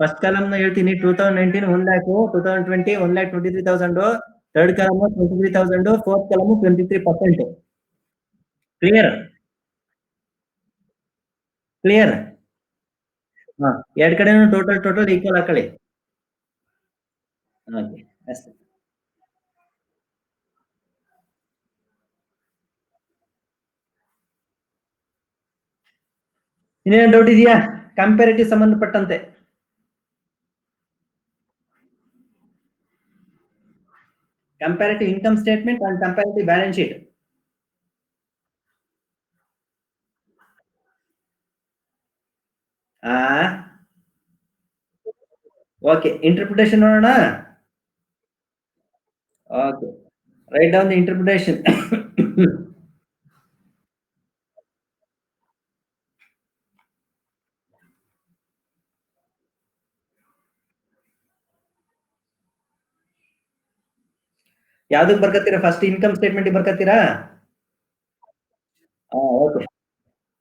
ಫಸ್ಟ್ ಕಾಲಮ್ ನ ಹೇಳ್ತೀನಿ. 2019 1,00,000, 2020 1,23,000, third column 23,000, fourth column 23%. Clear? Clear. ಹಾ, ಎರಡ್ ಕಡೆನೂ ಟೋಟಲ್ ಈಕ್ವಲ್ ಹಾಕೊಳ್ಳಿ. ಓಕೆ, ಅಷ್ಟೇ. ಇನ್ನೇನು ಡೌಟ್ ಇದೆಯಾ ಕಂಪ್ಯಾರಿಟಿವ್ ಸಂಬಂಧಪಟ್ಟಂತೆ? Comparative income statement and comparative balance sheet. Okay, interpretation ನೋಡೋಣ. Okay, write down the interpretation. ಯಾವ್ದಕ್ ಬರ್ಕತ್ತೀರಾ? ಫಸ್ಟ್ ಇನ್ಕಮ್ ಸ್ಟೇಟ್ಮೆಂಟ್ ಬರ್ಕತ್ತೀರಾ? ಓಕೆ,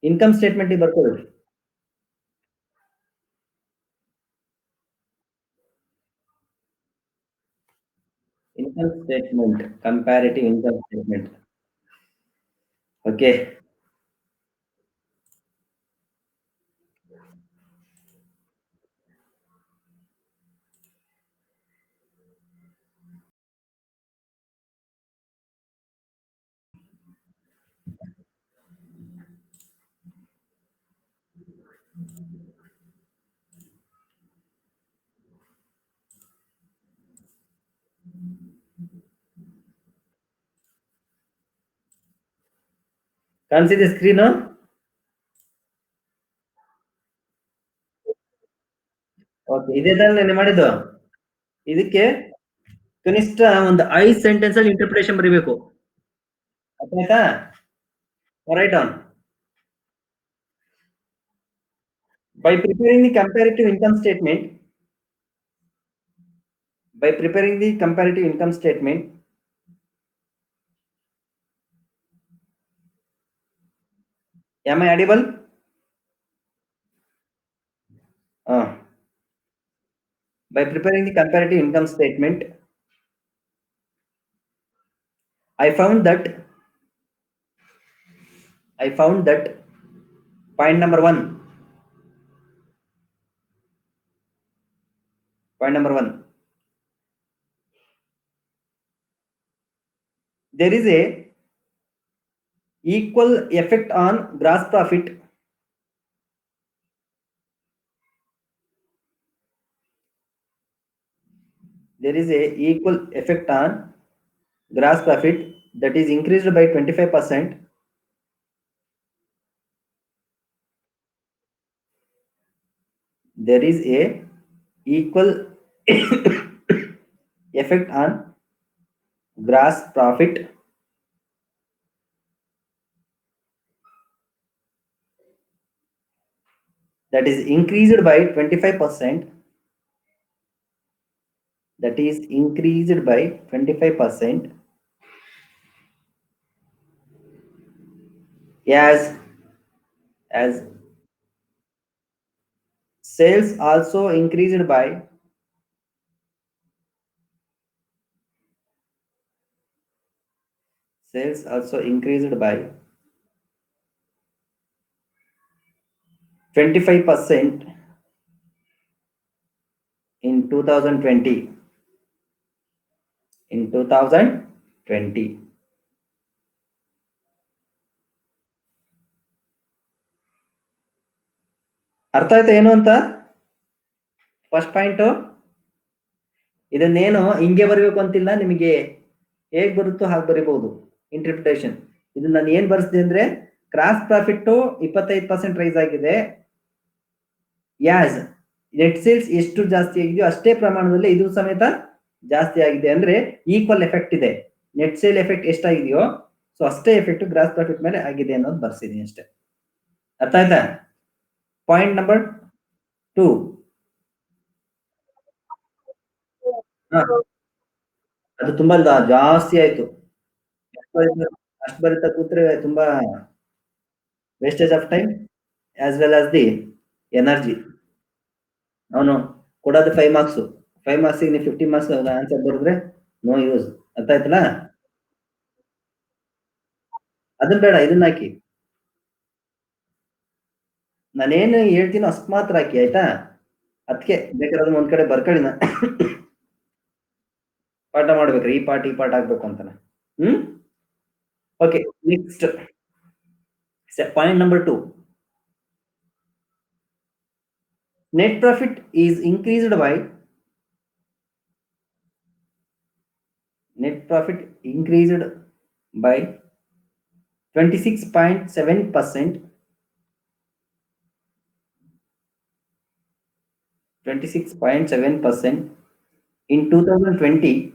ಇನ್ಕಮ್ ಸ್ಟೇಟ್ಮೆಂಟ್ ಬರ್ಕೊಳ್ಳಿ. Income statement, comparative income statement. Okay, ಕಾಣಿಸಿದೆ ಸ್ಕ್ರೀನು? ಓಕೆ, ಇದೇ ತರ ನೆನೆ ಮಾಡಿದ್ದು. ಇದಕ್ಕೆ ಕನಿಷ್ಠ ಒಂದು 5 ಸೆಂಟೆನ್ಸ್ ಅಲ್ಲಿ ಇಂಟರ್ಪ್ರಿಟೇಷನ್ ಬರೀಬೇಕು. ಆಯ್ತಾ? Right on. By preparing the comparative income statement, am I audible? By preparing the comparative income statement, I found that point number one, there is a equal effect on gross profit. There is a equal effect on gross profit that is increased by 25%. There is a equal effect on gross profit that is increased by 25%. That is increased by 25%. As sales also increased by 25% in 2020. ಅರ್ಥ ಆಯ್ತಾ ಏನು ಅಂತ? First point. ಇದನ್ನೇನು ಹಿಂಗೆ ಬರಬೇಕು ಅಂತಿಲ್ಲ, ನಿಮಗೆ ಹೇಗ್ ಬರುತ್ತೋ ಹಾಗೆ ಬರೀಬಹುದು ಇಂಟರ್ಪ್ರಿಟೇಷನ್. ಇದು ನಾನು ಏನ್ ಬರ್ಸಿದೆ ಅಂದ್ರೆ, ಕ್ರಾಸ್ ಪ್ರಾಫಿಟ್ 25% ರೈಸ್ ಆಗಿದೆ. ಯಾಸ್ ನೆಟ್ ಸೇಲ್ಸ್ ಎಷ್ಟು ಜಾಸ್ತಿ ಆಗಿದೆಯೋ ಅಷ್ಟೇ ಪ್ರಮಾಣದಲ್ಲಿ ಇದು ಸಮೇತ ಜಾಸ್ತಿ ಆಗಿದೆ. ಅಂದ್ರೆ ಈಕ್ವಲ್ ಎಫೆಕ್ಟ್ ಇದೆ. ನೆಟ್ ಸೇಲ್ ಎಫೆಕ್ಟ್ ಎಷ್ಟಾಗಿದೆಯೋ ಸೊ ಅಷ್ಟೇ ಎಫೆಕ್ಟ್ ಗ್ರಾಸ್ ಪ್ರಾಫಿಟ್ ಮೇಲೆ ಆಗಿದೆ ಅನ್ನೋದು ಬರ್ಸಿದೀನಿ ಅಷ್ಟೇ. ಅರ್ಥ ಆಯ್ತಾ? Point number 2. ಅದು ತುಂಬಾ ಜಾಸ್ತಿ ಆಯ್ತು. ಅಷ್ಟು ಬರೀತಾ ಕೂತ್ರೆ ತುಂಬಾ wastage of time as well as the energy. ಅವನು ಕೊಡೋದು 5 ಮಾರ್ಕ್ಸ್, 5 ಮಾರ್ಕ್ಸ್ ನೀವು 50 ಮಾರ್ಕ್ಸ್ ಆನ್ಸರ್ ಬರೆದ್ರೆ ನೋ ಯೂಸ್. ಅರ್ಥ ಆಯ್ತಲ್ಲ? ಅದನ್ನ ಬೇಡ, ಇದನ್ನ ಹಾಕಿ. ನಾನೇನು ಹೇಳ್ತೀನೋ ಅಷ್ಟು ಮಾತ್ರ ಹಾಕಿ ಆಯ್ತಾ. ಅದಕ್ಕೆ ಬೇಕಾದ್ರೆ ಅದನ್ನ ಒಂದ್ ಕಡೆ ಬರ್ಕೊಳ್ಳಿ ಪಾಠ ಮಾಡ್ಬೇಕ್ರಿ, ಈ ಪಾಠ ಆಗ್ಬೇಕು ಅಂತಾನೆ. ಹ್ಮ್. Okay, next point number 2. Net profit is increased by net profit increased by 26.7%, 26.7% in 2020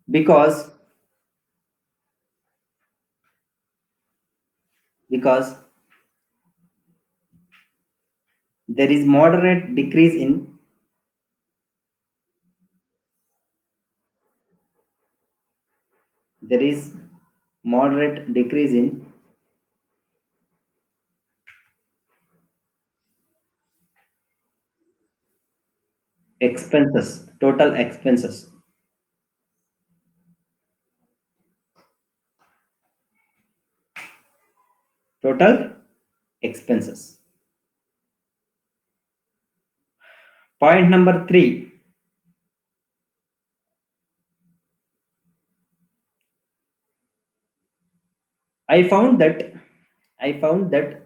because because there is moderate decrease in there is moderate decrease in expenses, total expenses. Total expenses. Point number 3. I found that I found that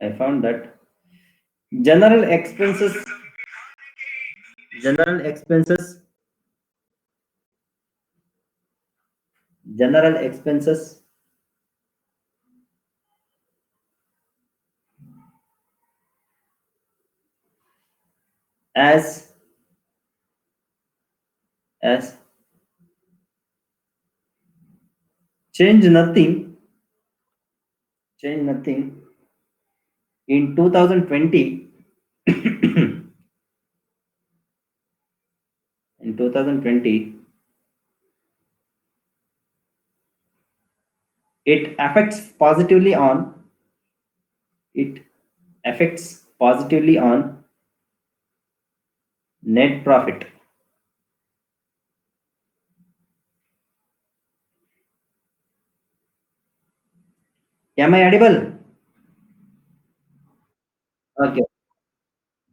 I found that general expenses general expenses general expenses as as change nothing in 2020. In 2020 it it affects positively on net profit. Am I audible? Okay.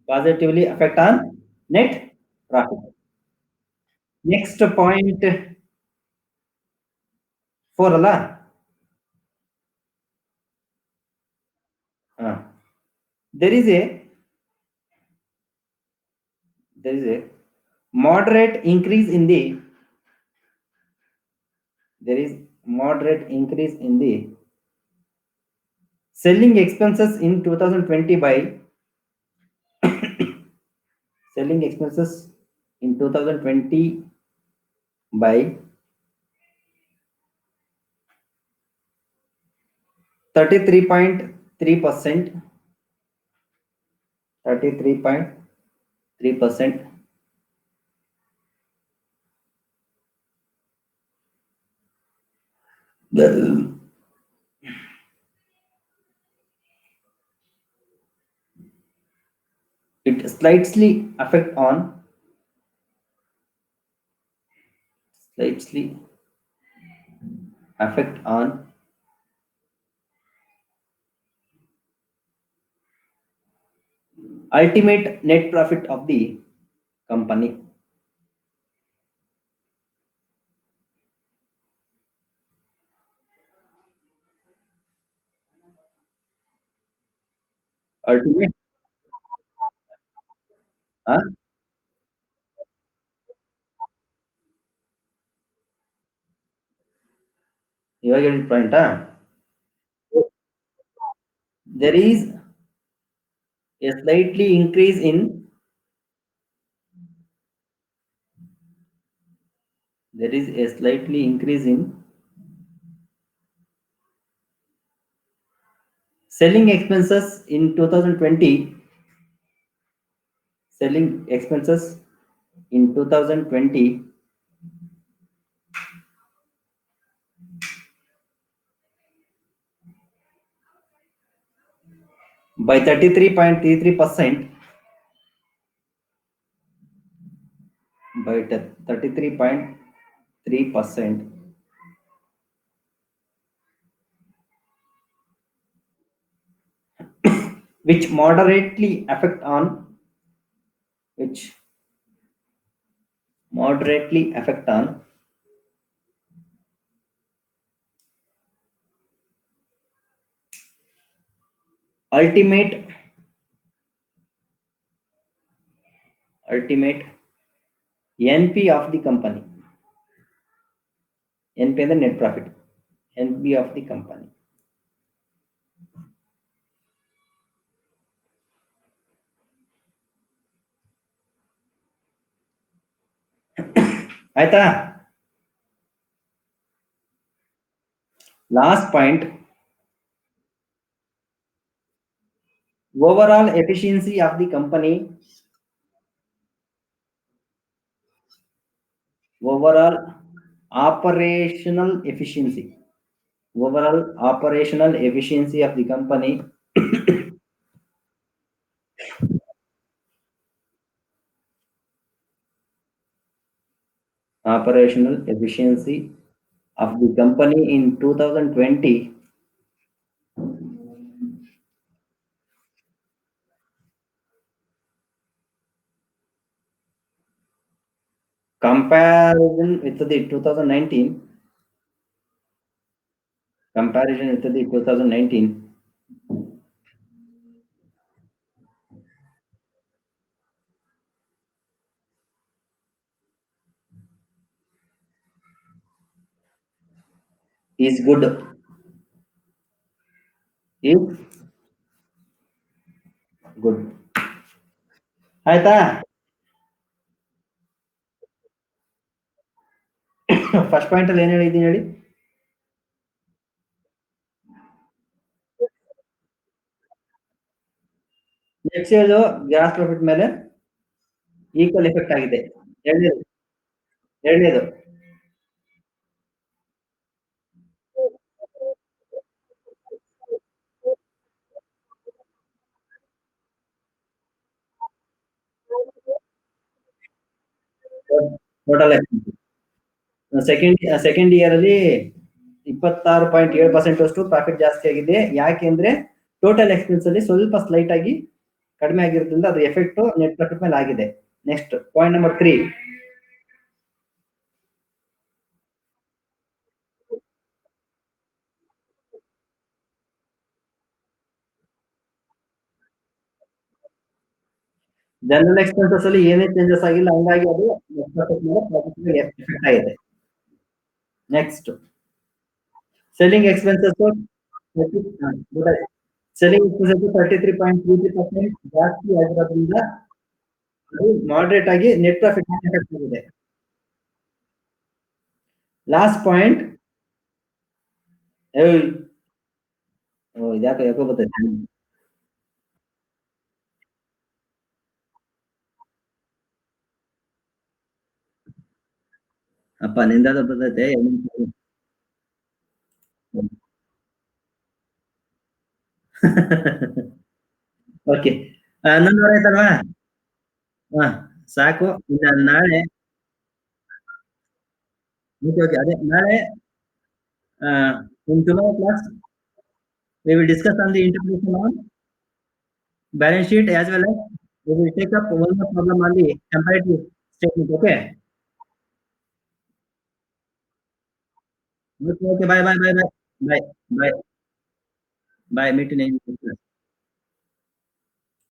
Positively affect on net profit. Next point 4 ಅಲ್ಲ. There is a there is a moderate increase in the there is moderate increase in the selling expenses in 2020 by selling expenses in 2020 by 33.3%. 33.3%. It slightly affect on ultimate net profit of the company. Ultimate. Huh? ಇವಾಗ ಹೇಳಿದ ಪಾಯಿಂಟಾ? There is a slightly increase in there is a slightly increase in selling expenses in 2020. Selling expenses in 2020 by 33.33%. by 33.3%, which moderately affect on which moderately affect on ultimate ultimate NP of the company. NP ಅಂದ್ರೆ net profit. NP of the company. ಆಯ್ತಾ? Last point, overall efficiency of the company. Overall operational efficiency. Overall operational efficiency of the company. Operational efficiency of the company in 2020 comparison with the 2019 comparison with the 2019 is good. Is good. ಆಯ್ತಾ? ಫಸ್ಟ್ ಪಾಯಿಂಟ್ ಅಲ್ಲಿ ಏನ್ ಹೇಳಿದ್ದೀನಿ ಹೇಳಿ? ನೆಟ್ ಸೇಲ್ ಗ್ರಾಸ್ ಪ್ರಾಫಿಟ್ ಮೇಲೆ ಈಕ್ವಲ್ ಎಫೆಕ್ಟ್ ಆಗಿದೆ. ಎರಡನೇದು ಎರಡನೇದು ಟೋಟಲ್ ಸೆಕೆಂಡ್ ಇಯರ್ ಅಲ್ಲಿ 26.7% ಅಷ್ಟು ಪ್ರಾಫಿಟ್ ಜಾಸ್ತಿ ಆಗಿದೆ. ಯಾಕೆಂದ್ರೆ ಟೋಟಲ್ ಎಕ್ಸ್ಪೆನ್ಸ್ ಅಲ್ಲಿ ಸ್ವಲ್ಪ ಸ್ಲೈಟ್ ಆಗಿ ಕಡಿಮೆ ಆಗಿರೋದ್ರಿಂದ ಅದು ಎಫೆಕ್ಟ್ ನೆಟ್ ಪ್ರಾಫಿಟ್ ಮೇಲೆ ಆಗಿದೆ. Next point number 3, general expenses ಅಲ್ಲಿ ಏನೇ ಚೇಂಜಸ್ ಆಗಿಲ್ಲ, ಹಂಗಾಗಿ ಅದು ನೆಟ್ ಪ್ರಾಫಿಟ್ ಮೇಲೆ ಪಾಸಿಟಿವ್ ಎಫೆಕ್ಟ್ ಆಗಿದೆ. Next selling expenses selling expenses 33.33% ಜಾಸ್ತಿ ಆಗಿರೋದ್ರಿಂದ ಅದು ಮಾಡರೇಟ್ ಆಗಿ ನೆಟ್ ಪ್ರಾಫಿಟ್ ಎಫೆಕ್ಟ್ ಆಗಿದೆ. ಲಾಸ್ಟ್ ಪಾಯಿಂಟ್, ಇದ್ಯಾಕೋ ಯಾಕೋ ಬರ್ತೈತೆ ಅಪ್ಪ, ನಿಂದಾದ ಬರ್ತೈತೆ. ಓಕೆ, ನನ್ನ ಆಯ್ತಲ್ವಾ? ಹಾ, ಸಾಕು. ಇನ್ನ ನಾಳೆ ಅದೇ ನಾಳೆ in tomorrow class we will discuss on the interpretation on balance sheet, as well as we will take up one more problem on the comparative statement. Okay. Okay. Bye. Bye. Bye. Bye. Bye. Bye. Meet in class.